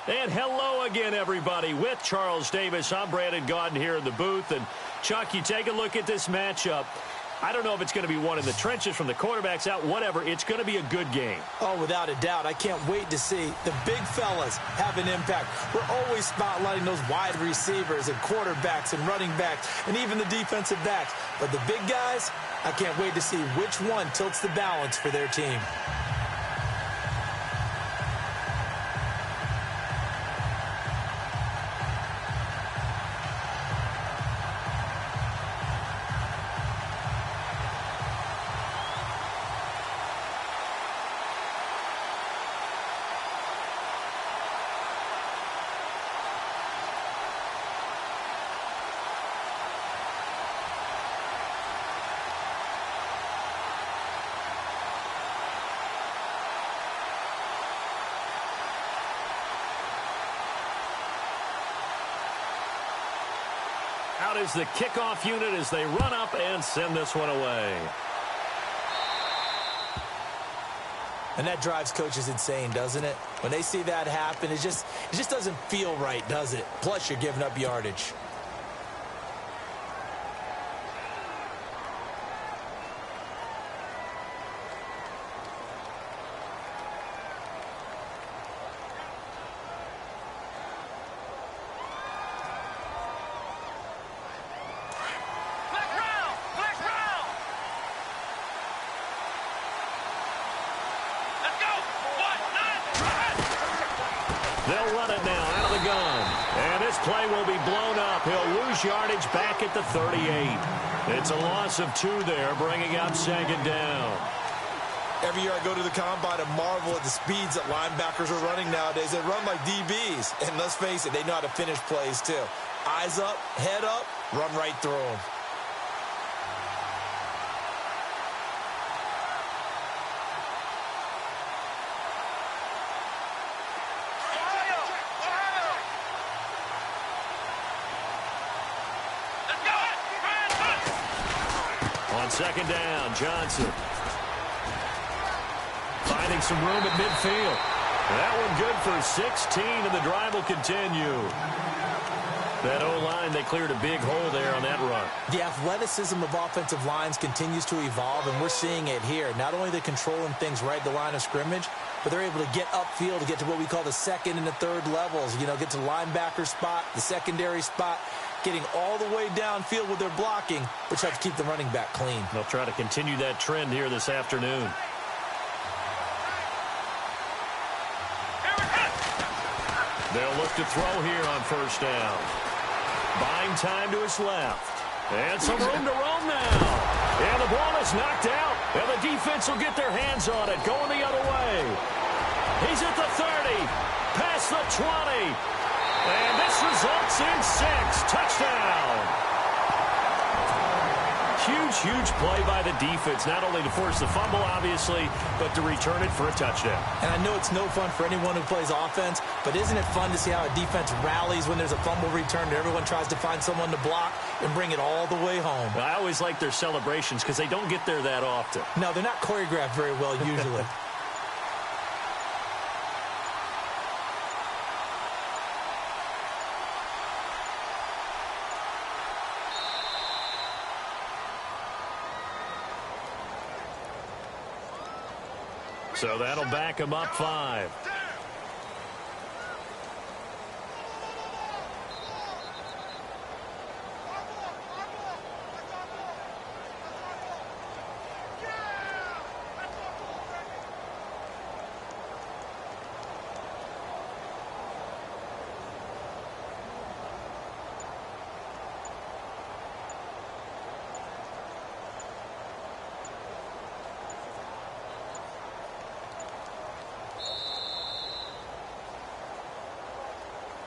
And hello again, everybody. With Charles Davis, I'm Brandon Gaudin here in the booth. And, Chuck, you take a look at this matchup. I don't know if it's going to be one in the trenches from the quarterbacks out, whatever. It's going to be a good game. Oh, without a doubt. I can't wait to see the big fellas have an impact. We're always spotlighting those wide receivers and quarterbacks and running backs and even the defensive backs. But the big guys, I can't wait to see which one tilts the balance for their team. Out is the kickoff unit as they run up and send this one away. And that drives coaches insane, doesn't it? When they see that happen, it just doesn't feel right, does it? Plus, you're giving up yardage. They'll run it now out of the gun. And this play will be blown up. He'll lose yardage back at the 38. It's a loss of 2 there, bringing up second down. Every year I go to the combine and marvel at the speeds that linebackers are running nowadays. They run like DBs. And let's face it, they know how to finish plays too. Eyes up, head up, run right through them. On second down, Johnson. Finding some room at midfield. That one good for 16, and the drive will continue. That O-line, they cleared a big hole there on that run. The athleticism of offensive lines continues to evolve, and we're seeing it here. Not only are they controlling things right at the line of scrimmage, but they're able to get upfield to get to what we call the second and the third levels. You know, get to the linebacker spot, the secondary spot, getting all the way downfield with their blocking, which helps keep the running back clean. They'll try to continue that trend here this afternoon. They'll look to throw here on first down. Buying time to his left. And some room to roam now. And the ball is knocked out. And the defense will get their hands on it, going the other way. He's at the 30, past the 20. And this results in 6. Touchdown. Huge play by the defense, not only to force the fumble, obviously, but to return it for a touchdown. And I know it's no fun for anyone who plays offense, but isn't it fun to see how a defense rallies when there's a fumble return and everyone tries to find someone to block and bring it all the way home? I always like their celebrations because they don't get there that often. No, they're not choreographed very well usually. So that'll back him up 5.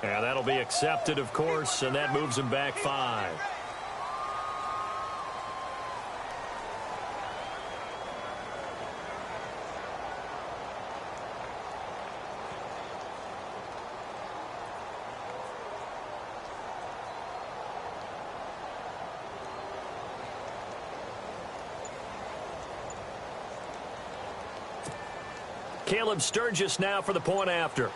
Yeah, that'll be accepted, of course, and that moves him back 5. Caleb Sturgis now for the point after.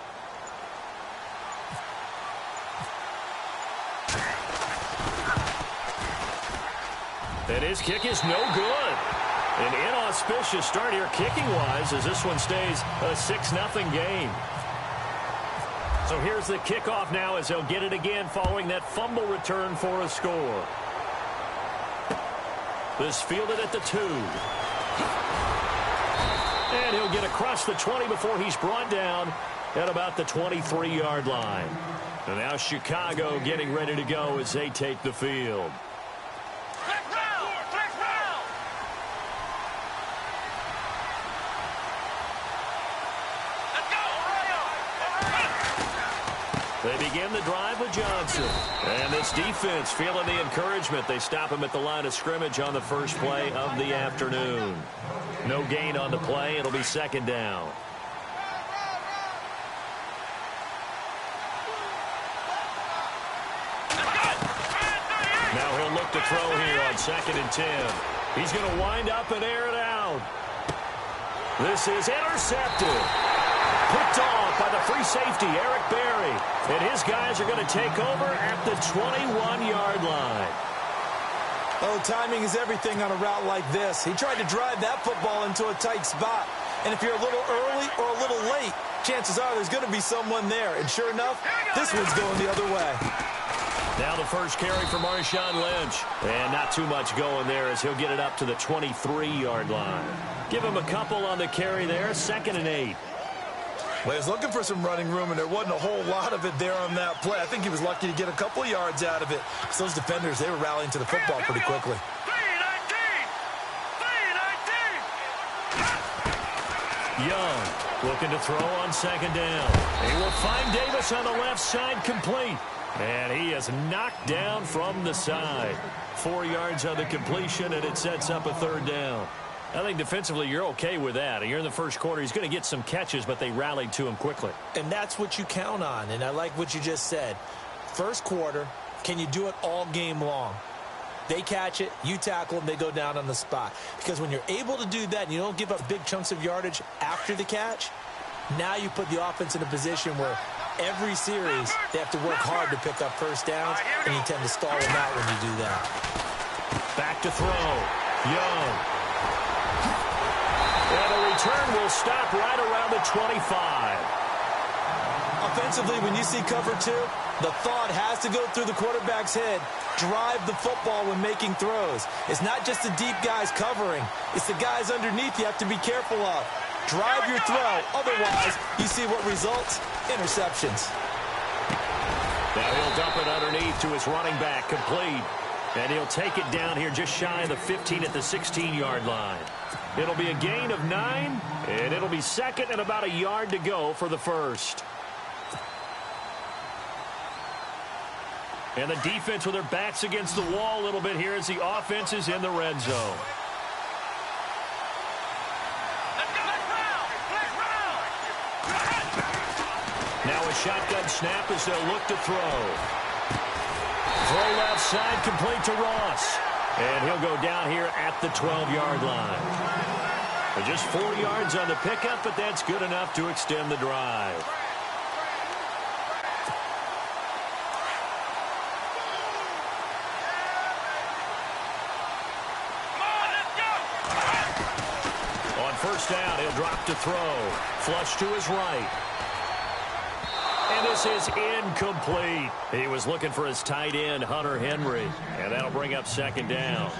And his kick is no good. An inauspicious start here kicking-wise as this one stays a 6-0 game. So here's the kickoff now as they'll get it again following that fumble return for a score. This fielded at the 2. And he'll get across the 20 before he's brought down at about the 23-yard line. And now Chicago getting ready to go as they take the field. They begin the drive with Johnson. And this defense feeling the encouragement. They stop him at the line of scrimmage on the first play of the afternoon. No gain on the play. It'll be second down. Now he'll look to throw here on 2nd and 10. He's going to wind up and air it out. This is intercepted. Picked off by the free safety, Eric Berry. And his guys are going to take over at the 21-yard line. Oh, timing is everything on a route like this. He tried to drive that football into a tight spot. And if you're a little early or a little late, chances are there's going to be someone there. And sure enough, this one's going the other way. Now the first carry for Marshawn Lynch. And not too much going there as he'll get it up to the 23-yard line. Give him a couple on the carry there, 2nd and 8. Well, he was looking for some running room, and there wasn't a whole lot of it there on that play. I think he was lucky to get a couple of yards out of it. So those defenders, they were rallying to the football pretty quickly. Young looking to throw on 2nd down. He will find Davis on the left side, complete. And he is knocked down from the side. 4 yards on the completion, and it sets up a 3rd down. I think defensively you're okay with that. You're in the first quarter. He's going to get some catches, but they rallied to him quickly. And that's what you count on, and I like what you just said. First quarter, can you do it all game long? They catch it, you tackle them, they go down on the spot. Because when you're able to do that and you don't give up big chunks of yardage after the catch, now you put the offense in a position where every series they have to work hard to pick up first downs, and you tend to stall them out when you do that. Back to throw. Young. And the return will stop right around the 25. Offensively, when you see cover 2, the thought has to go through the quarterback's head. Drive the football when making throws. It's not just the deep guys covering. It's the guys underneath you have to be careful of. Drive your throw. Otherwise, you see what results? Interceptions. Now he'll dump it underneath to his running back, complete. And he'll take it down here just shy of the 15 at the 16-yard line. It'll be a gain of 9, and it'll be 2nd and about a yard to go for the first. And the defense with their backs against the wall a little bit here as the offense is in the red zone. Now a shotgun snap as they'll look to throw. Throw left side, complete to Ross. And he'll go down here at the 12-yard line. Just 4 yards on the pickup, but that's good enough to extend the drive. On first down, he'll drop to throw. Flush to his right. And this is incomplete. He was looking for his tight end, Hunter Henry. And that'll bring up 2nd down.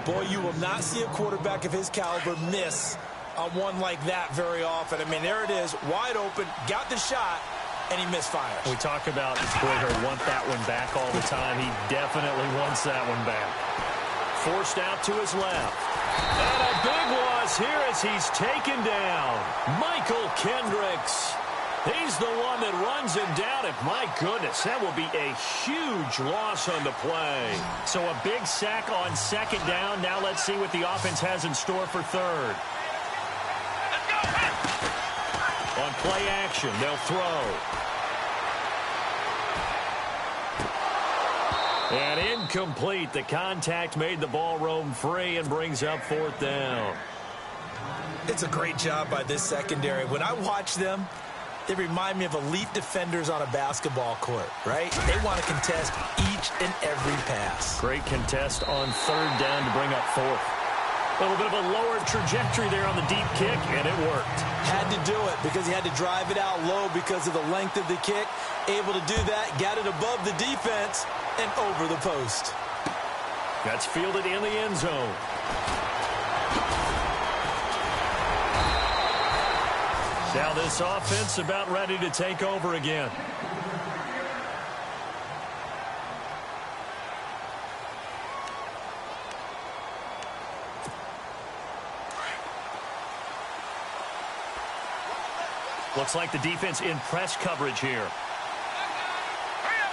Boy, you will not see a quarterback of his caliber miss on one like that very often. I mean, there it is, wide open, got the shot, and he misfires. We talk about Boyer want that one back all the time. He definitely wants that one back. Forced out to his left. And a big loss here as he's taken down. Michael Kendricks. He's the one that runs him down, and my goodness, that will be a huge loss on the play. So a big sack on 2nd down. Now let's see what the offense has in store for 3rd. On play action, they'll throw. And incomplete. The contact made the ball roam free and brings up 4th down. It's a great job by this secondary. When I watch them, They remind me of elite defenders on a basketball court, right? They want to contest each and every pass. Great contest on third down to bring up fourth. A little bit of a lower trajectory there on the deep kick, and it worked. Had to do it because he had to drive it out low because of the length of the kick. Able to do that, got it above the defense and over the post. That's fielded in the end zone. Now this offense about ready to take over again. Looks like the defense in press coverage here. Here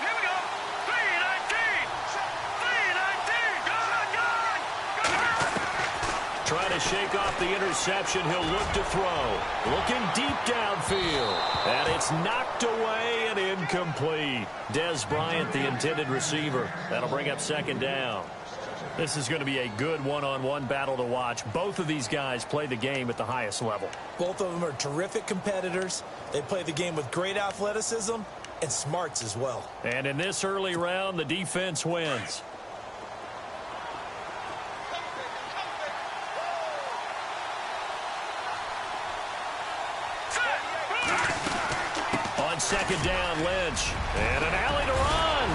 we go. 3-19. 3-19. Trying to shake off the interception. He'll look to throw. Looking deep downfield. And it's knocked away and incomplete. Des Bryant, the intended receiver. That'll bring up second down. This is going to be a good one-on-one battle to watch. Both of these guys play the game at the highest level. Both of them are terrific competitors. They play the game with great athleticism and smarts as well. And in this early round, the defense wins. On second down, Lynch. And an alley to run.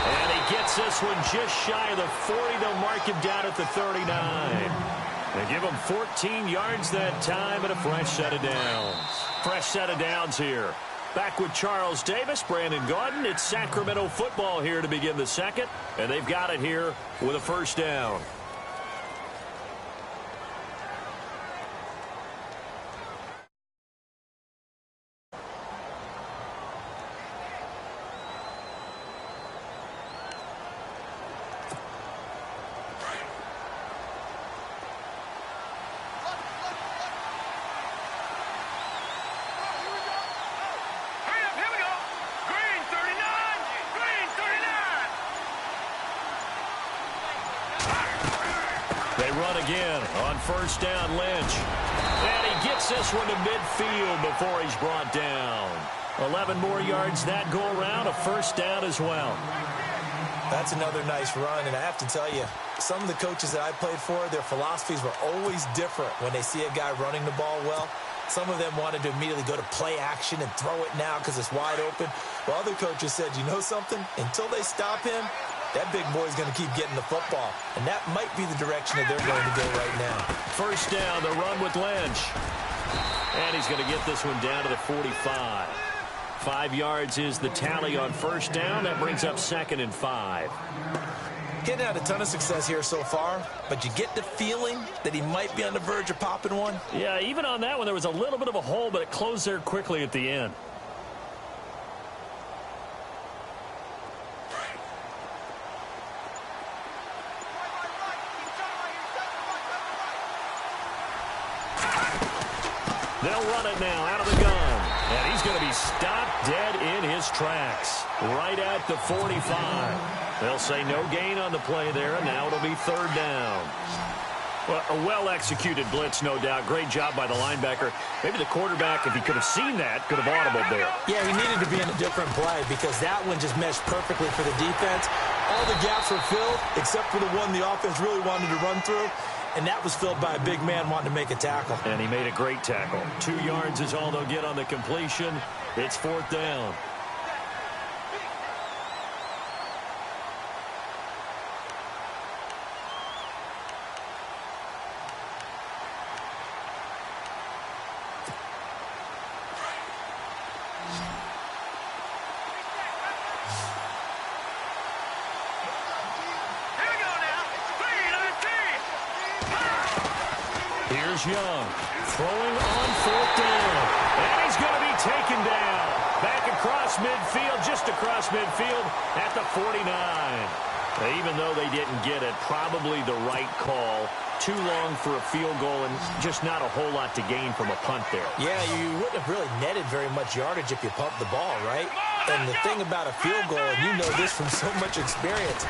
And he gets this one just shy of the 40. They'll mark him down at the 39. They give him 14 yards that time and a fresh set of downs. Fresh set of downs here. Back with Charles Davis, Brandon Gaudin. It's Sacramento football here to begin the second. And they've got it here with a first down. Again on first down, Lynch. And he gets this one to midfield before he's brought down. 11 more yards that go around, a first down as well. That's another nice run, and I have to tell you, some of the coaches that I played for, their philosophies were always different when they see a guy running the ball well. Some of them wanted to immediately go to play action and throw it now because it's wide open. While other coaches said, you know something? Until they stop him, that big boy's going to keep getting the football. And that might be the direction that they're going to go right now. First down, the run with Lynch. And he's going to get this one down to the 45. 5 yards is the tally on first down. That brings up second and 5. He's had a ton of success here so far, but you get the feeling that he might be on the verge of popping one. Yeah, even on that one, there was a little bit of a hole, but it closed there quickly at the end. They'll run it now out of the gun. And he's going to be stopped dead in his tracks. Right at the 45. They'll say no gain on the play there, and now it'll be third down. Well, a well-executed blitz, no doubt. Great job by the linebacker. Maybe the quarterback, if he could have seen that, could have audibled there. Yeah, he needed to be in a different play because that one just meshed perfectly for the defense. All the gaps were filled except for the one the offense really wanted to run through. And that was filled by a big man wanting to make a tackle. And he made a great tackle. 2 yards is all they'll get on the completion. It's fourth down. Young throwing on fourth down, and he's going to be taken down back across midfield, just across midfield at the 49. Even though they didn't get it, probably the right call. Too long for a field goal and just not a whole lot to gain from a punt there. Yeah, you wouldn't have really netted very much yardage if you pumped the ball, right? And the thing about a field goal, and you know this from so much experience,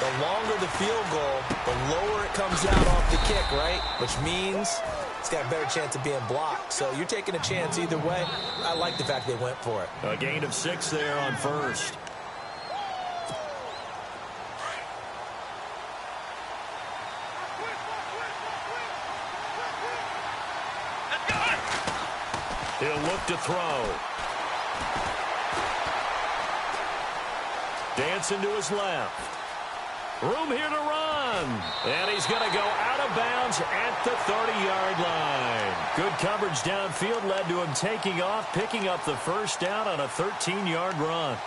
the longer the field goal, the lower it comes out off the kick, right? Which means he's got a better chance of being blocked. So you're taking a chance either way. I like the fact they went for it. A gain of 6 there on first. He'll look to throw. Dancing to his left. Room here to run. And he's going to go out of bounds at the 30-yard line. Good coverage downfield led to him taking off, picking up the first down on a 13-yard run.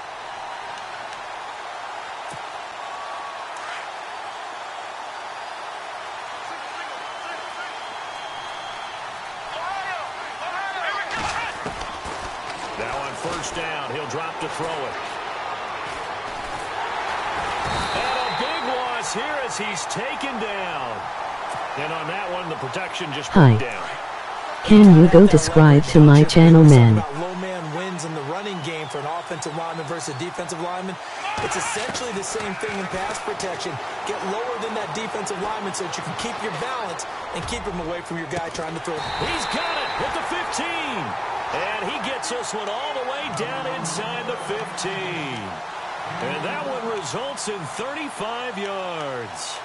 Now on first down, he'll drop to throw it. Here as he's taken down. And on that one, the protection just broke down. Can you go subscribe to my channel, man? Low man wins in the running game for an offensive lineman versus a defensive lineman. It's essentially the same thing in pass protection. Get lower than that defensive lineman so that you can keep your balance and keep him away from your guy trying to throw. He's got it at the 15. And he gets this one all the way down inside the 15. And that one results in 35 yards.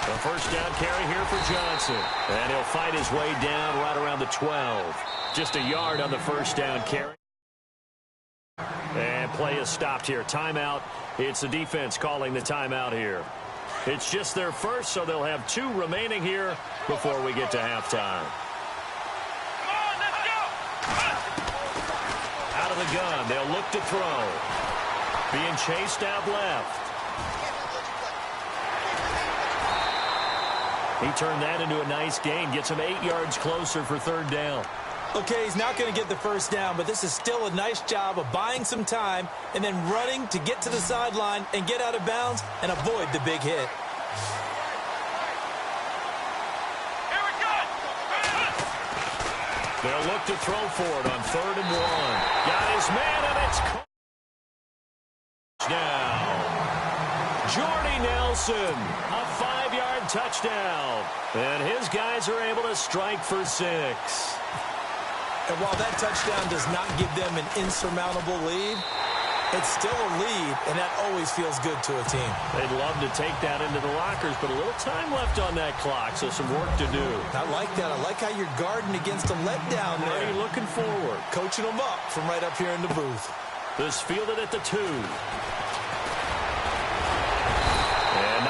The first down carry here for Johnson. And he'll fight his way down right around the 12. Just a yard on the first down carry. And play is stopped here. Timeout. It's the defense calling the timeout here. It's just their first, so they'll have 2 remaining here before we get to halftime. Out of the gun, they'll look to throw. Being chased out left. He turned that into a nice gain, gets him 8 yards closer for third down. Okay, he's not going to get the first down, but this is still a nice job of buying some time and then running to get to the sideline and get out of bounds and avoid the big hit. Here we go. They'll look to throw for it on 3rd and 1. Got his man, and it's touchdown. Jordy Nelson, a 5-yard touchdown. And his guys are able to strike for 6. And while that touchdown does not give them an insurmountable lead, it's still a lead, and that always feels good to a team. They'd love to take that into the lockers, but a little time left on that clock, so some work to do. I like that. I like how you're guarding against a letdown there. Are you looking forward? Coaching them up from right up here in the booth. This fielded at the 2. And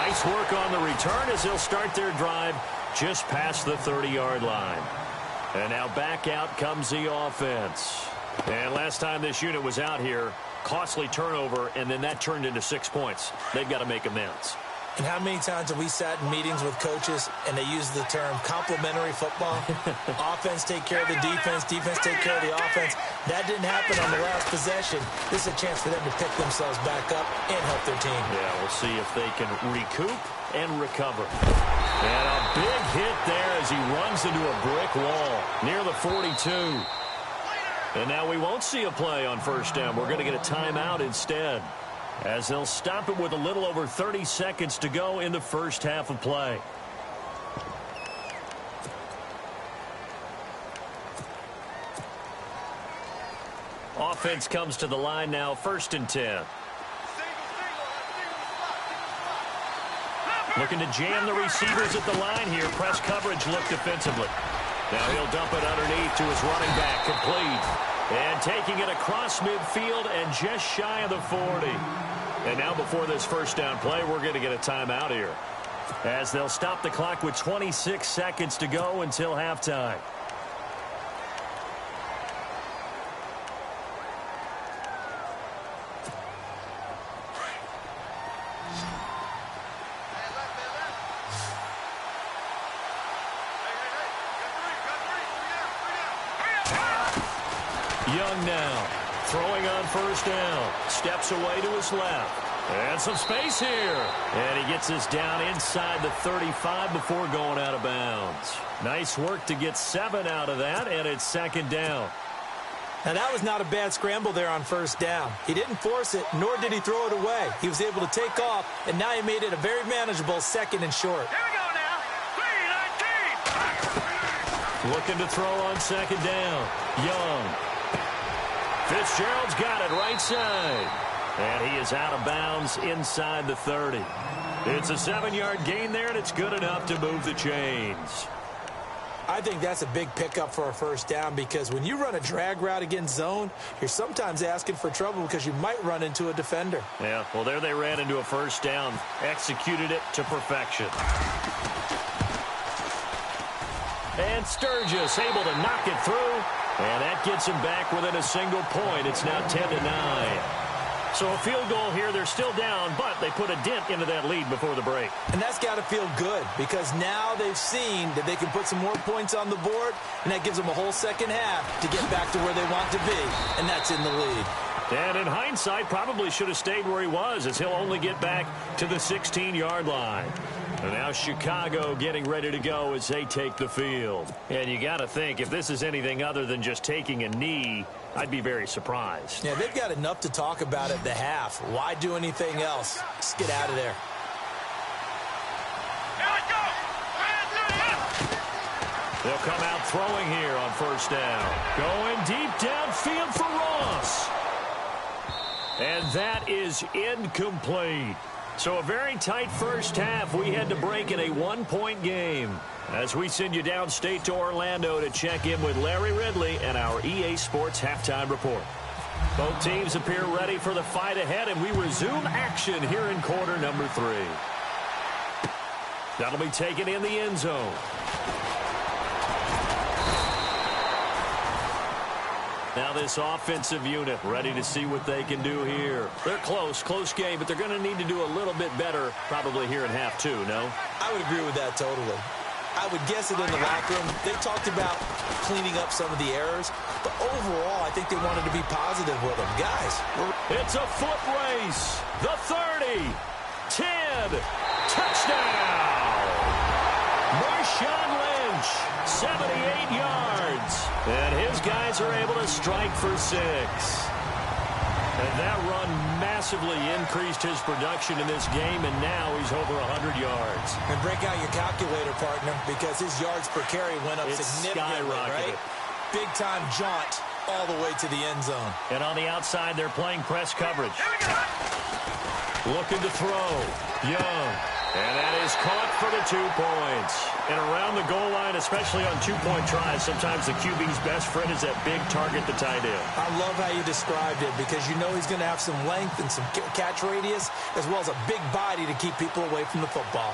nice work on the return as they'll start their drive just past the 30-yard line. And now back out comes the offense. And last time this unit was out here, costly turnover, and then that turned into 6 points. They've got to make amends. And how many times have we sat in meetings with coaches and they use the term complementary football? Offense take care of the defense, defense take care of the offense. That didn't happen on the last possession. This is a chance for them to pick themselves back up and help their team. Yeah, we'll see if they can recoup and recover. And a big hit there as he runs into a brick wall near the 42. And now we won't see a play on first down. We're going to get a timeout instead, as they'll stop it with a little over 30 seconds to go in the first half of play. Offense comes to the line now, 1st and 10. Looking to jam the receivers at the line here. Press coverage look defensively. Now he'll dump it underneath to his running back, complete. And taking it across midfield and just shy of the 40. And now before this first down play, we're going to get a timeout here, as they'll stop the clock with 26 seconds to go until halftime. Young now, throwing on first down, steps away to his left. And some space here. And he gets this down inside the 35 before going out of bounds. Nice work to get 7 out of that, and it's 2nd down. Now, that was not a bad scramble there on first down. He didn't force it, nor did he throw it away. He was able to take off, and now he made it a very manageable second and short. Here we go now. 3-19. Looking to throw on second down. Young. Fitzgerald's got it right side. And he is out of bounds inside the 30. It's a 7-yard gain there, and it's good enough to move the chains. I think that's a big pickup for a first down because when you run a drag route against zone, you're sometimes asking for trouble because you might run into a defender. Yeah, well, there they ran into a first down, executed it to perfection. And Sturgis able to knock it through, and that gets him back within a single point. It's now 10-9. So a field goal here, they're still down, but they put a dent into that lead before the break. And that's got to feel good because now they've seen that they can put some more points on the board, and that gives them a whole second half to get back to where they want to be, and that's in the lead. And in hindsight, probably should have stayed where he was as he'll only get back to the 16-yard line. And now Chicago getting ready to go as they take the field. And you got to think, if this is anything other than just taking a knee, I'd be very surprised. Yeah, they've got enough to talk about at the half. Why do anything else? Just get out of there. Here we go. They'll come out throwing here on first down. Going deep downfield for Ross. And that is incomplete. So a very tight first half. We had to break in a one-point game. As we send you downstate to Orlando to check in with Larry Ridley and our EA Sports Halftime Report. Both teams appear ready for the fight ahead, and we resume action here in quarter number 3. That'll be taken in the end zone. Now this offensive unit ready to see what they can do here. They're close game, but they're going to need to do a little bit better probably here in half 2, no? I would agree with that totally. I would guess it in the locker room. They talked about cleaning up some of the errors, but overall, I think they wanted to be positive with them. Guys, it's a foot race. The 30, 10, touchdown. Marshawn Lynch, 78 yards. And his guys are able to strike for 6. And that run massively increased his production in this game, and now he's over 100 yards. And break out your calculator, partner, because his yards per carry went up significantly, right? Big-time jaunt all the way to the end zone. And on the outside, they're playing press coverage. Looking to throw. Young. And that is caught for the 2 points. And around the goal line, especially on 2-point tries, sometimes the QB's best friend is that big target, the tight end. I love how you described it because you know he's going to have some length and some catch radius as well as a big body to keep people away from the football.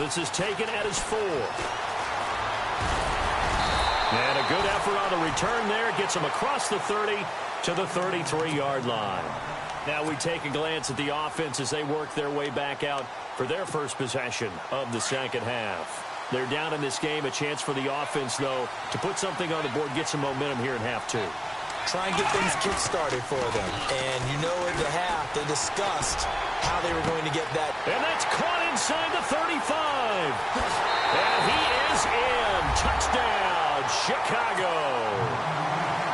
This is taken at his 4. And a good effort on the return there. Gets him across the 30 to the 33-yard line. Now we take a glance at the offense as they work their way back out for their first possession of the second half. They're down in this game. A chance for the offense, though, to put something on the board, get some momentum here in half 2. Try and get things kick-started for them. And you know at the half they discussed how they were going to get that. And that's caught inside the 35. And he is in. Touchdown, Chicago.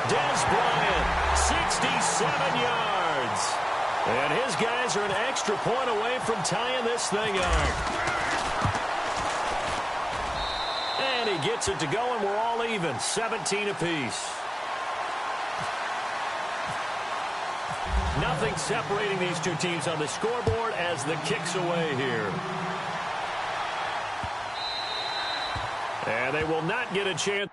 Dez Bryant, 67 yards. And his guys are an extra point away from tying this thing up. And he gets it to go, and we're all even, 17 apiece. Nothing separating these two teams on the scoreboard as the kick's away here. And they will not get a chance.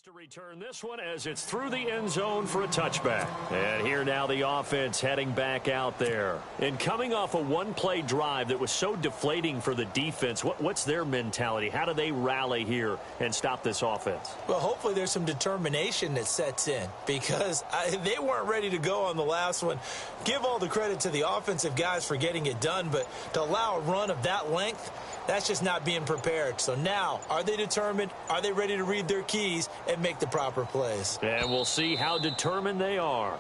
To return this one as it's through the end zone for a touchback. And here now the offense heading back out there. And coming off a one-play drive that was so deflating for the defense, what's their mentality? How do they rally here and stop this offense? Well, hopefully there's some determination that sets in because they weren't ready to go on the last one. Give all the credit to the offensive guys for getting it done, but to allow a run of that length, that's just not being prepared. So now, are they determined? Are they ready to read their keys and make the proper plays? And we'll see how determined they are.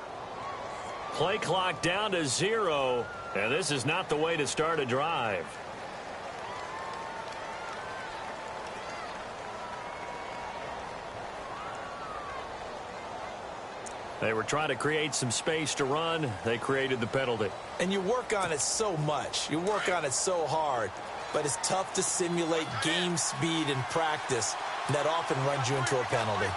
Play clock down to 0, and this is not the way to start a drive. They were trying to create some space to run. They created the penalty. And you work on it so much. You work on it so hard. But it's tough to simulate game speed in practice. And that often runs you into a penalty.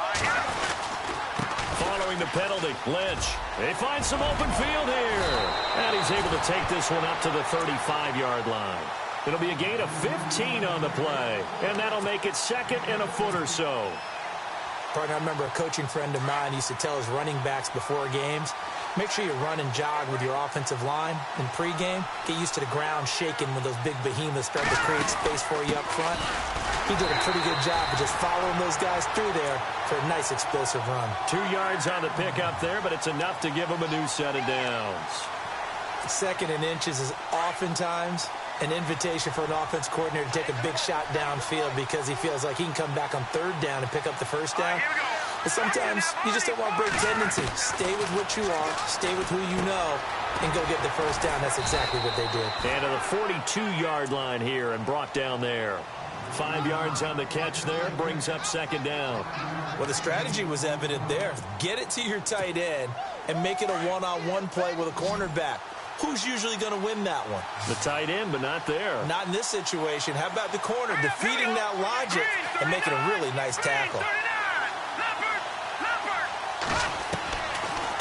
Following the penalty, Lynch. They find some open field here. And he's able to take this one up to the 35-yard line. It'll be a gain of 15 on the play. And that'll make it second and a foot or so. Partner, I remember a coaching friend of mine used to tell his running backs before games, make sure you run and jog with your offensive line in pregame. Get used to the ground shaking when those big behemoths start to create space for you up front. He did a pretty good job of just following those guys through there for a nice explosive run. 2 yards on the pickup there, but it's enough to give him a new set of downs. Second and inches is oftentimes an invitation for an offense coordinator to take a big shot downfield because he feels like he can come back on third down and pick up the first down. But sometimes you just don't want to break tendency. Stay with what you are, stay with who you know, and go get the first down. That's exactly what they did. And to the 42-yard line here and brought down there. 5 yards on the catch there, brings up second down. Well, the strategy was evident there. Get it to your tight end and make it a one-on-one play with a cornerback. Who's usually going to win that one? The tight end, but not there. Not in this situation. How about the corner defeating that logic and making a really nice tackle?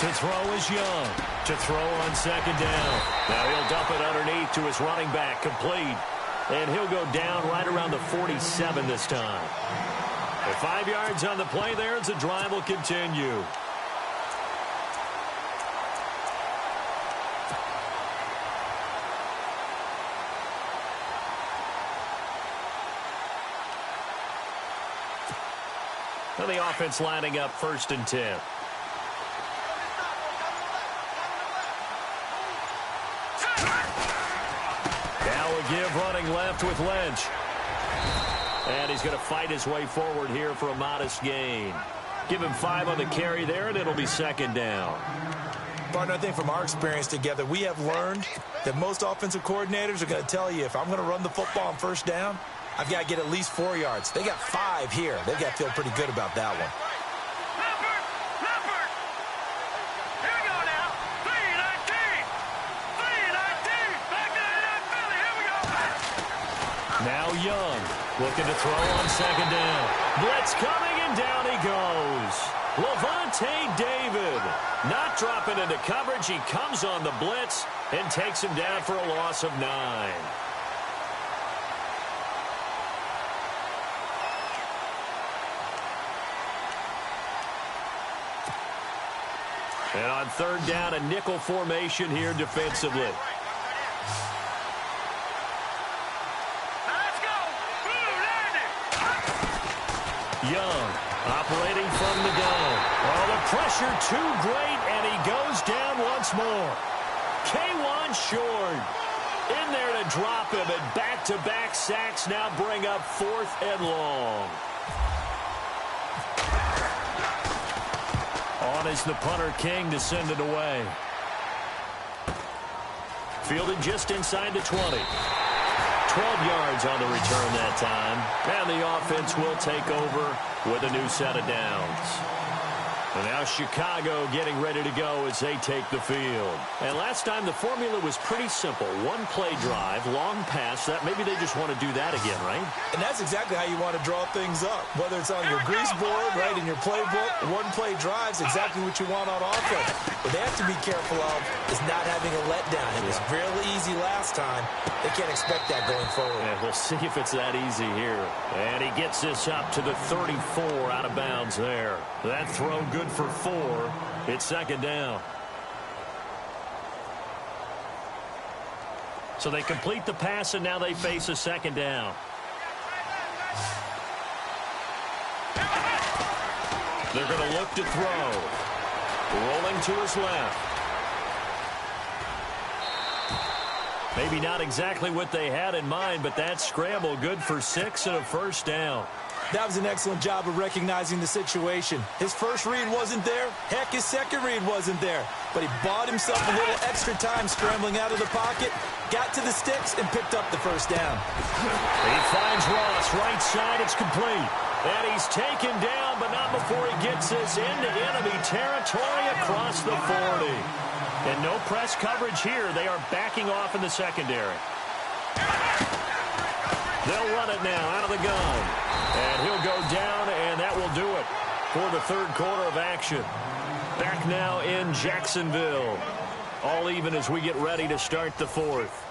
To throw is Young. To throw on second down. Now he'll dump it underneath to his running back, complete. And he'll go down right around the 47 this time. With 5 yards on the play there, as the drive will continue. And the offense lining up 1st and 10. Now a give running left with Lynch. And he's going to fight his way forward here for a modest gain. Give him 5 on the carry there, and it'll be second down. Partner, I think from our experience together, we have learned that most offensive coordinators are going to tell you, if I'm going to run the football on first down, I've got to get at least 4 yards. They got 5 here. They've got to feel pretty good about that one. Here we go now. 3-19. 3-19. Back to the Philly. Here we go. Now Young looking to throw on second down. Blitz coming, and down he goes. Levante David not dropping into coverage. He comes on the blitz and takes him down for a loss of 9. And on third down, a nickel formation here defensively. Let's go. Young operating from the dome. Oh, the pressure too great, and he goes down once more. K1 short. In there to drop him, and back-to-back sacks now bring up 4th and long. On is the punter King to send it away. Fielded just inside the 20. 12 yards on the return that time. And the offense will take over with a new set of downs. And now Chicago getting ready to go as they take the field. And last time the formula was pretty simple. One play drive, long pass. That maybe they just want to do that again, right? And that's exactly how you want to draw things up. Whether it's on your grease board, right, in your playbook, one play drives exactly what you want on offense. What they have to be careful of is not having a letdown. It was really easy last time. They can't expect that going forward. And we'll see if it's that easy here. And he gets this up to the 34 out of bounds there. That throw good for 4. It's second down. So they complete the pass, and now they face a second down. They're going to look to throw. Rolling to his left. Maybe not exactly what they had in mind, but that scramble good for 6 and a first down. That was an excellent job of recognizing the situation. His first read wasn't there. Heck, his second read wasn't there. But he bought himself a little extra time scrambling out of the pocket, got to the sticks, and picked up the first down. He finds Ross, right side, it's complete. And he's taken down, but not before he gets this into enemy territory across the 40. And no press coverage here. They are backing off in the secondary. They'll run it now out of the gun. And he'll go down, and that will do it for the third quarter of action. Back now in Jacksonville. All even as we get ready to start the fourth.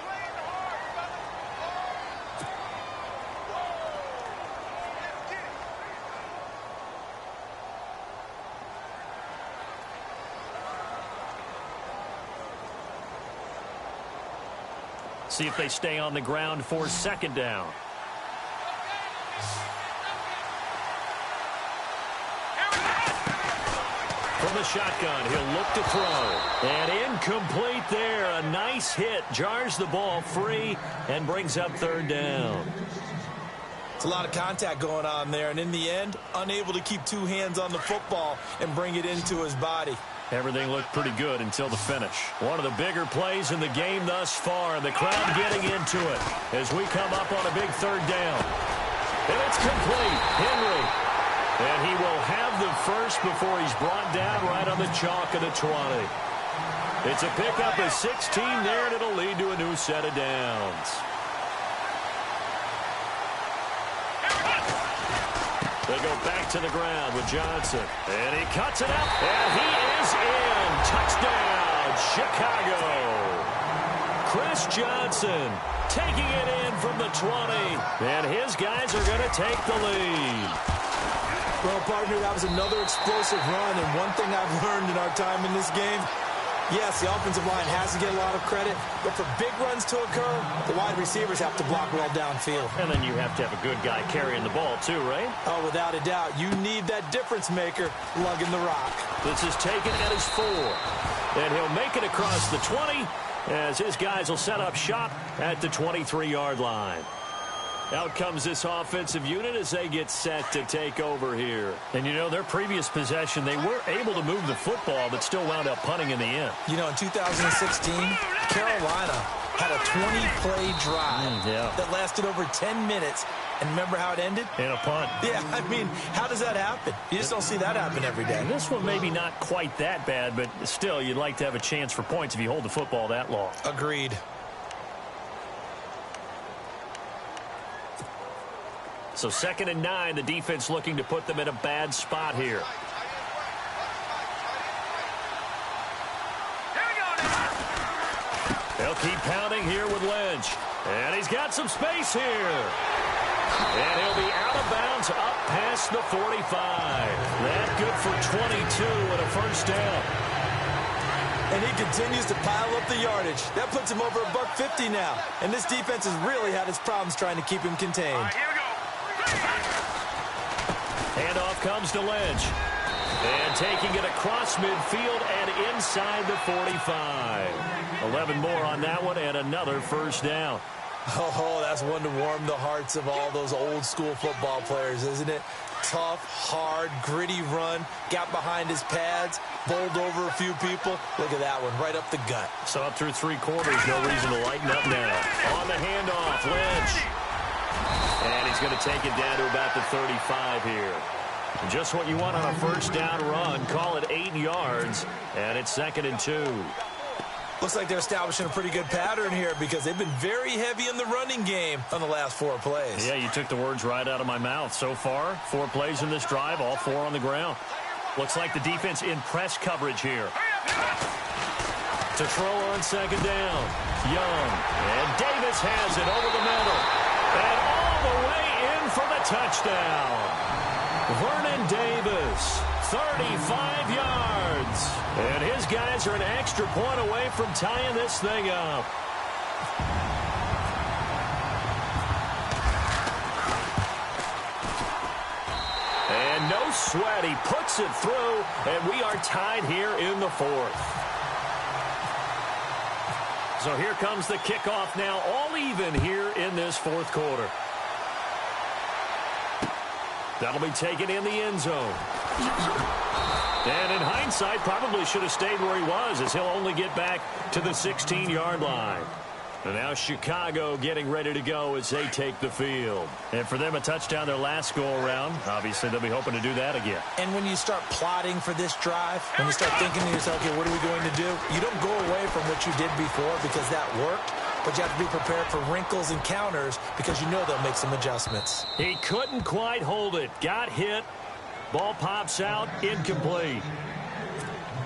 See if they stay on the ground for second down. From the shotgun, he'll look to throw. And incomplete there. A nice hit. Jars the ball free and brings up third down. It's a lot of contact going on there. And in the end, unable to keep two hands on the football and bring it into his body. Everything looked pretty good until the finish. One of the bigger plays in the game thus far. And the crowd getting into it as we come up on a big third down. And it's complete. Henry. And he will have the first before he's brought down right on the chalk of the 20. It's a pickup of 16 there, and it'll lead to a new set of downs. They go back to the ground with Johnson. And he cuts it up, and he is in. Touchdown, Chicago. Chris Johnson taking it in from the 20. And his guys are going to take the lead. Well, partner, that was another explosive run, and one thing I've learned in our time in this game, yes, the offensive line has to get a lot of credit, but for big runs to occur, the wide receivers have to block well downfield. And then you have to have a good guy carrying the ball too, right? Oh, without a doubt. You need that difference maker lugging the rock. This is taken at his 4. And he'll make it across the 20 as his guys will set up shop at the 23-yard line. Out comes this offensive unit as they get set to take over here. And, you know, their previous possession, they were able to move the football, but still wound up punting in the end. You know, in 2016, Carolina had a 20-play drive that lasted over 10 minutes. And remember how it ended? In a punt. Yeah, I mean, how does that happen? You just don't see that happen every day. And this one maybe not quite that bad, but still, you'd like to have a chance for points if you hold the football that long. Agreed. So 2nd and 9, the defense looking to put them in a bad spot here. They'll keep pounding here with Lynch. And he's got some space here. And he'll be out of bounds up past the 45. That good for 22 and a first down. And he continues to pile up the yardage. That puts him over $150 now. And this defense has really had its problems trying to keep him contained. All right, here we go. Handoff comes to Lynch. And taking it across midfield and inside the 45. 11 more on that one and another first down. Oh, that's one to warm the hearts of all those old school football players, isn't it? Tough, hard, gritty run. Got behind his pads. Bowled over a few people. Look at that one, right up the gut. So up through 3 quarters, no reason to lighten up now. On the handoff, Lynch. And he's going to take it down to about the 35 here. Just what you want on a first down run. Call it 8 yards, and it's 2nd and 2. Looks like they're establishing a pretty good pattern here because they've been very heavy in the running game on the last 4 plays. Yeah, you took the words right out of my mouth. So far, 4 plays in this drive, all 4 on the ground. Looks like the defense in press coverage here. To throw on 2nd down. Young. And Davis has it over the middle. And all the way in for the touchdown. Vernon Davis, 35 yards. And his guys are an extra point away from tying this thing up. And no sweat. He puts it through, and we are tied here in the 4th. So here comes the kickoff now, all even here in this 4th quarter. That'll be taken in the end zone. And in hindsight, probably should have stayed where he was, as he'll only get back to the 16-yard line. And now Chicago getting ready to go as they take the field. And for them, a touchdown their last go-around. Obviously, they'll be hoping to do that again. And when you start plotting for this drive, when you start thinking to yourself, okay, what are we going to do? You don't go away from what you did before because that worked. But you have to be prepared for wrinkles and counters because you know they'll make some adjustments. He couldn't quite hold it. Got hit. Ball pops out. Incomplete.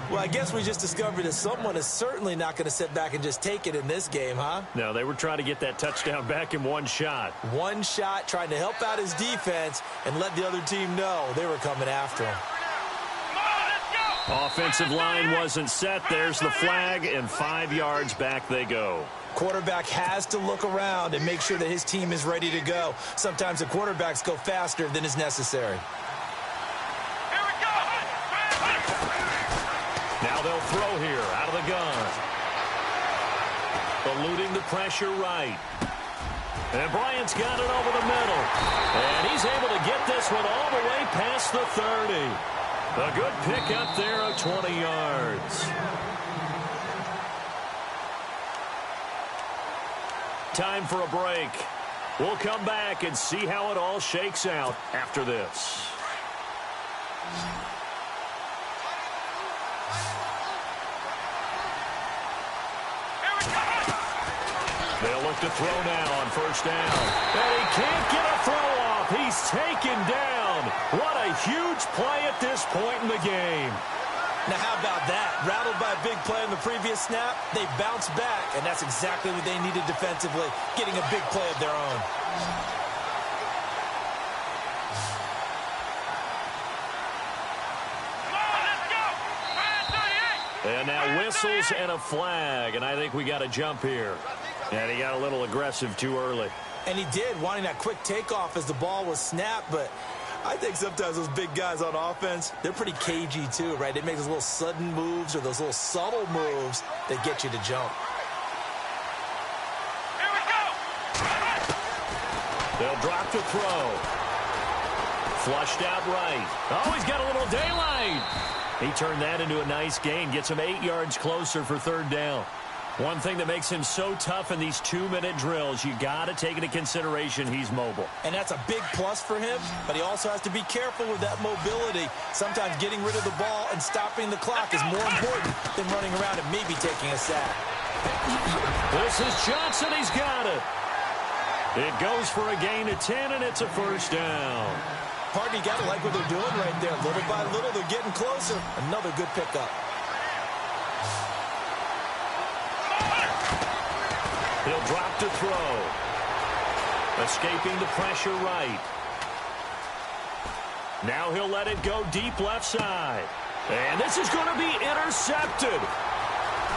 Well, I guess we just discovered that someone is certainly not going to sit back and just take it in this game, huh? No, they were trying to get that touchdown back in one shot. One shot, trying to help out his defense and let the other team know they were coming after him. Offensive line wasn't set. There's the flag, and 5 yards back they go. Quarterback has to look around and make sure that his team is ready to go. Sometimes the quarterbacks go faster than is necessary. Now they'll throw here out of the gun. Eluding the pressure right. And Bryant's got it over the middle. And he's able to get this one all the way past the 30. A good pickup there of 20 yards. Time for a break. We'll come back and see how it all shakes out after this. They'll look to throw now on first down. And he can't get a throw off. He's taken down. What a huge play at this point in the game. Now, how about that? Rattled by a big play on the previous snap, they bounce back, and that's exactly what they needed defensively, getting a big play of their own. And now whistles and a flag, and I think we got a jump here. And he got a little aggressive too early. And he did, wanting that quick takeoff as the ball was snapped, but I think sometimes those big guys on offense, they're pretty cagey too, right? They make those little sudden moves or those little subtle moves that get you to jump. Here we go. They'll drop to throw. Flushed out right. Oh, he's got a little daylight. He turned that into a nice gain. Gets him 8 yards closer for third down. One thing that makes him so tough in these 2-minute drills, you got to take into consideration he's mobile. And that's a big plus for him, but he also has to be careful with that mobility. Sometimes getting rid of the ball and stopping the clock is more important than running around and maybe taking a sack. This is Johnson. He's got it. It goes for a gain of 10, and it's a first down. Partner, you got to like what they're doing right there. Little by little, they're getting closer. Another good pickup. He'll drop to throw. Escaping the pressure right. Now he'll let it go deep left side. And this is going to be intercepted.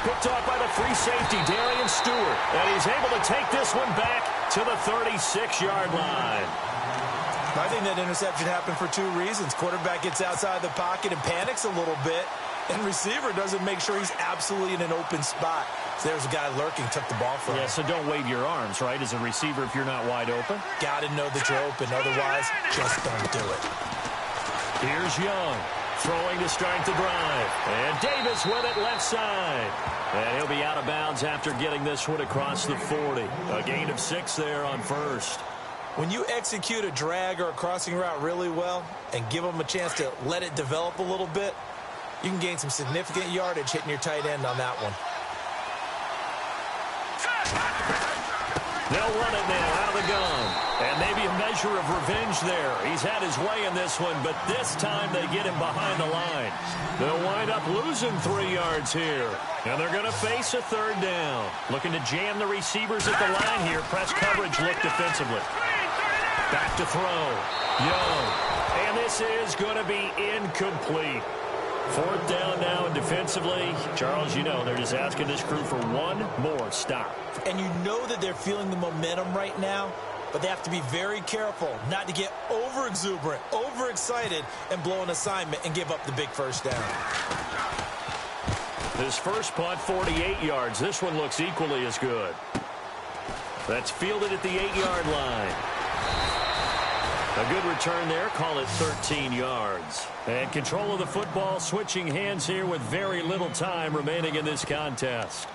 Picked off by the free safety, Darian Stewart. And he's able to take this one back to the 36-yard line. I think that interception happened for two reasons. Quarterback gets outside the pocket and panics a little bit. And receiver doesn't make sure he's absolutely in an open spot. So there's a guy lurking, took the ball from him. Yeah, so don't wave your arms, right, as a receiver if you're not wide open. Got to know that you're open. Otherwise, just don't do it. Here's Young, throwing to start the drive. And Davis with it left side. And he'll be out of bounds after getting this one across the 40. A gain of 6 there on first. When you execute a drag or a crossing route really well and give them a chance to let it develop a little bit, you can gain some significant yardage hitting your tight end on that one. They'll run it now out of the gun. And maybe a measure of revenge there. He's had his way in this one, but this time they get him behind the line. They'll wind up losing 3 yards here. And they're going to face a 3rd down. Looking to jam the receivers at the line here. Press coverage look defensively. Back to throw. Young. And this is going to be incomplete. 4th down now, and defensively, Charles, you know, they're just asking this crew for one more stop. And you know that they're feeling the momentum right now, but they have to be very careful not to get over-exuberant, over-excited, and blow an assignment and give up the big 1st down. This first punt, 48 yards. This one looks equally as good. That's fielded at the 8-yard line. A good return there. Call it 13 yards. And control of the football, switching hands here with very little time remaining in this contest.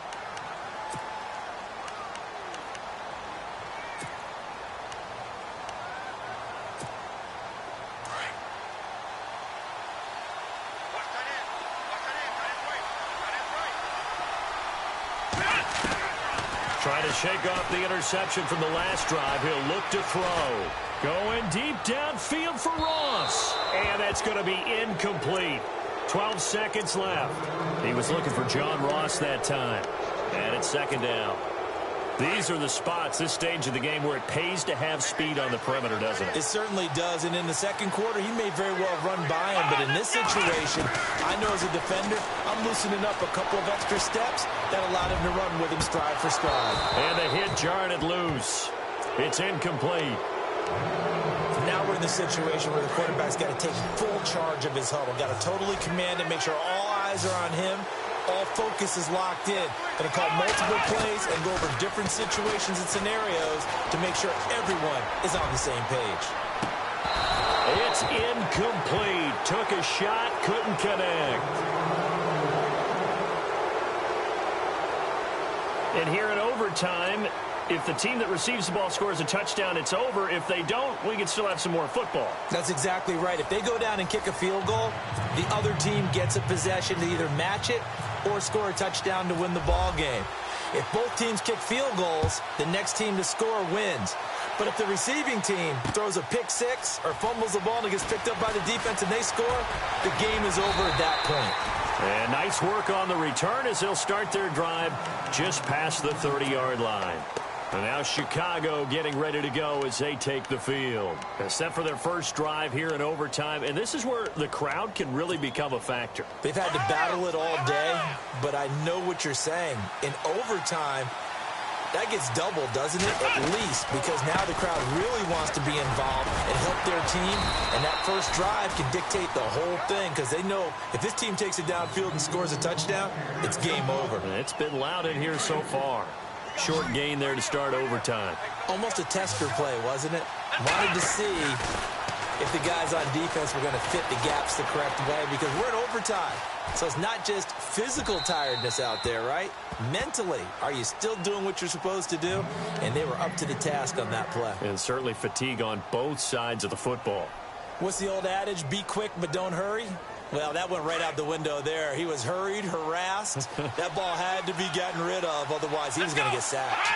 Trying to shake off the interception from the last drive. He'll look to throw. Going deep downfield for Ross. And that's going to be incomplete. 12 seconds left. He was looking for John Ross that time. And it's 2nd down. These are the spots, this stage of the game, where it pays to have speed on the perimeter, doesn't it? It certainly does. And in the 2nd quarter, he may very well run by him. But in this situation, I know as a defender, I'm loosening up a couple of extra steps that allowed him to run with him stride for stride. And the hit jarred it loose. It's incomplete. Now we're in the situation where the quarterback's got to take full charge of his huddle. Got to totally command it, make sure all eyes are on him. All focus is locked in. Going to call multiple plays and go over different situations and scenarios to make sure everyone is on the same page. It's incomplete. Took a shot, couldn't connect. And here in overtime, if the team that receives the ball scores a touchdown, it's over. If they don't, we can still have some more football. That's exactly right. If they go down and kick a field goal, the other team gets a possession to either match it or score a touchdown to win the ball game. If both teams kick field goals, the next team to score wins. But if the receiving team throws a pick six or fumbles the ball and it gets picked up by the defense and they score, the game is over at that point. And nice work on the return as they'll start their drive just past the 30-yard line. And now Chicago getting ready to go as they take the field. They're set for their first drive here in overtime, and this is where the crowd can really become a factor. They've had to battle it all day, but I know what you're saying. In overtime, that gets doubled, doesn't it? At least, because now the crowd really wants to be involved and help their team, and that first drive can dictate the whole thing because they know if this team takes it downfield and scores a touchdown, it's game over. It's been loud in here so far. Short gain there to start overtime. Almost a tester play, wasn't it? Wanted to see if the guys on defense were going to fit the gaps the correct way because we're in overtime. So it's not just physical tiredness out there, right? Mentally, are you still doing what you're supposed to do? And they were up to the task on that play. And certainly fatigue on both sides of the football. What's the old adage? Be quick, but don't hurry. Well, that went right out the window there. He was hurried, harassed. That ball had to be gotten rid of, otherwise he was going to get sacked.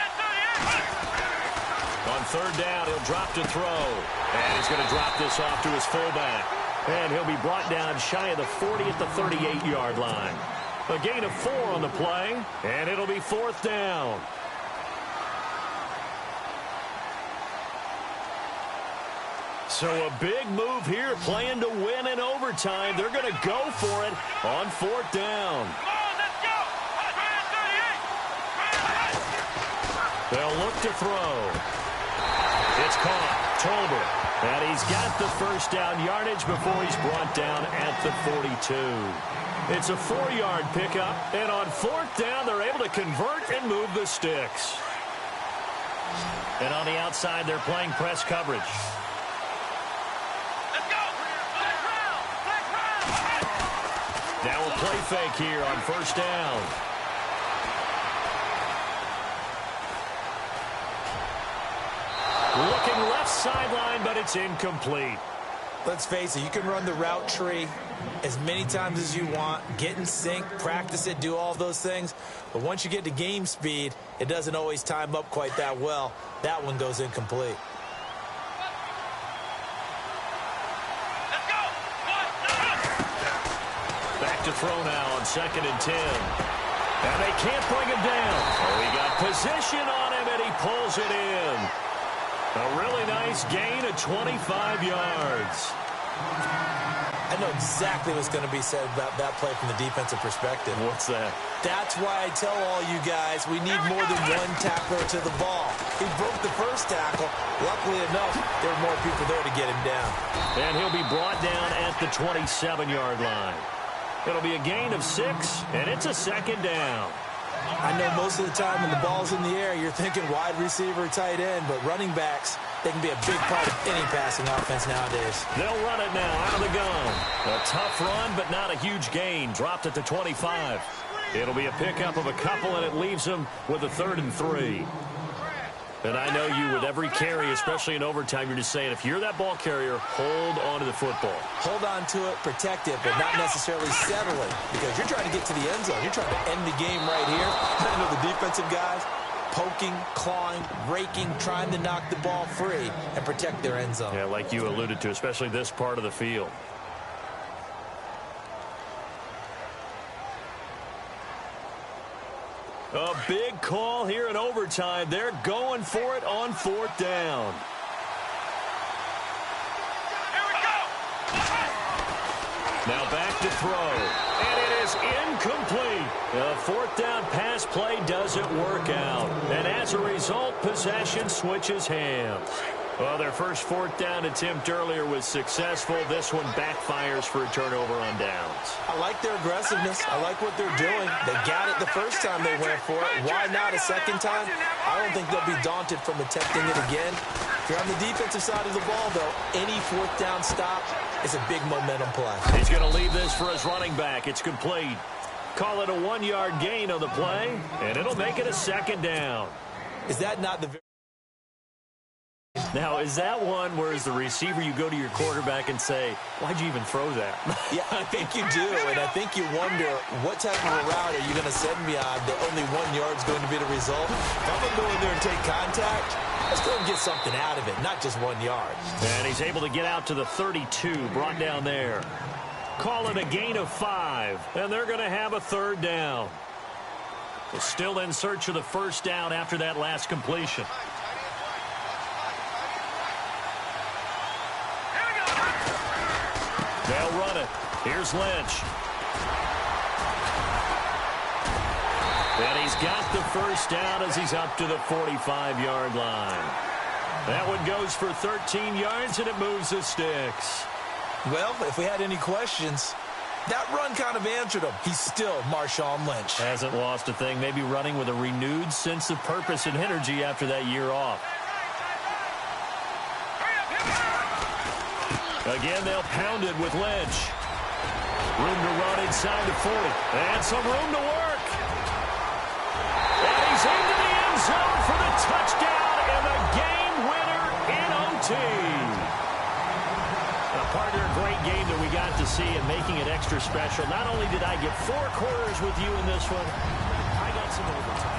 On 3rd down, he'll drop to throw. And he's going to drop this off to his fullback. And he'll be brought down shy of the 40 at the 38-yard line. A gain of 4 on the play, and it'll be 4th down. So a big move here, playing to win in overtime. They're going to go for it on 4th down. They'll look to throw. It's caught. Tolbert. And he's got the first down yardage before he's brought down at the 42. It's a 4-yard pickup. And on 4th down, they're able to convert and move the sticks. And on the outside, they're playing press coverage. Now a play fake here on 1st down. Looking left left sideline, but it's incomplete. Let's face it, you can run the route tree as many times as you want, get in sync, practice it, do all those things. But once you get to game speed, it doesn't always time up quite that well. That one goes incomplete. Let's go. Back to throw now on 2nd and 10. And they can't bring him down. Oh, he got position on him, and he pulls it in. A really nice gain of 25 yards. I know exactly what's going to be said about that play from the defensive perspective. What's that? That's why I tell all you guys we need more than one tackler to the ball. He broke the first tackle. Luckily enough, there were more people there to get him down. And he'll be brought down at the 27-yard line. It'll be a gain of 6, and it's a 2nd down. I know most of the time when the ball's in the air, you're thinking wide receiver, tight end, but running backs, they can be a big part of any passing offense nowadays. They'll run it now out of the gun. A tough run, but not a huge gain. Dropped at the 25. It'll be a pickup of a couple, and it leaves them with a 3rd and 3. And I know you, with every carry, especially in overtime, you're just saying, if you're that ball carrier, hold on to the football. Hold on to it, protect it, but not necessarily settle it, because you're trying to get to the end zone. You're trying to end the game right here. I know the defensive guys poking, clawing, raking, trying to knock the ball free and protect their end zone. Yeah, like you alluded to, especially this part of the field. A big call here in overtime. They're going for it on 4th down. Here we go. Now back to throw. And it is incomplete. The 4th down pass play doesn't work out. And as a result, possession switches hands. Well, their first 4th down attempt earlier was successful. This one backfires for a turnover on downs. I like their aggressiveness. I like what they're doing. They got it the first time they went for it. Why not a second time? I don't think they'll be daunted from attempting it again. If you're on the defensive side of the ball, though, any 4th down stop is a big momentum play. He's going to leave this for his running back. It's complete. Call it a 1-yard gain on the play, and it'll make it a 2nd down. Is that not the... Now, is that one where as the receiver you go to your quarterback and say, why'd you even throw that? Yeah, I think you do, and I think you wonder what type of a route are you going to send me on that only 1 yard's going to be the result? If I'm going to go in there and take contact, let's go and get something out of it, not just 1 yard. And he's able to get out to the 32, brought down there. Call it a gain of 5, and they're going to have a 3rd down. They're still in search of the 1st down after that last completion. They'll run it. Here's Lynch. And he's got the 1st down as he's up to the 45-yard line. That one goes for 13 yards, and it moves the sticks. Well, if we had any questions, that run kind of answered him. He's still Marshawn Lynch. Hasn't lost a thing. Maybe running with a renewed sense of purpose and energy after that year off. Again, they'll pound it with Lynch. Room to run inside the 40. And some room to work. And he's into the end zone for the touchdown and the game winner in OT. Partner, a great game that we got to see and making it extra special. Not only did I get 4 quarters with you in this one, I got some overtime.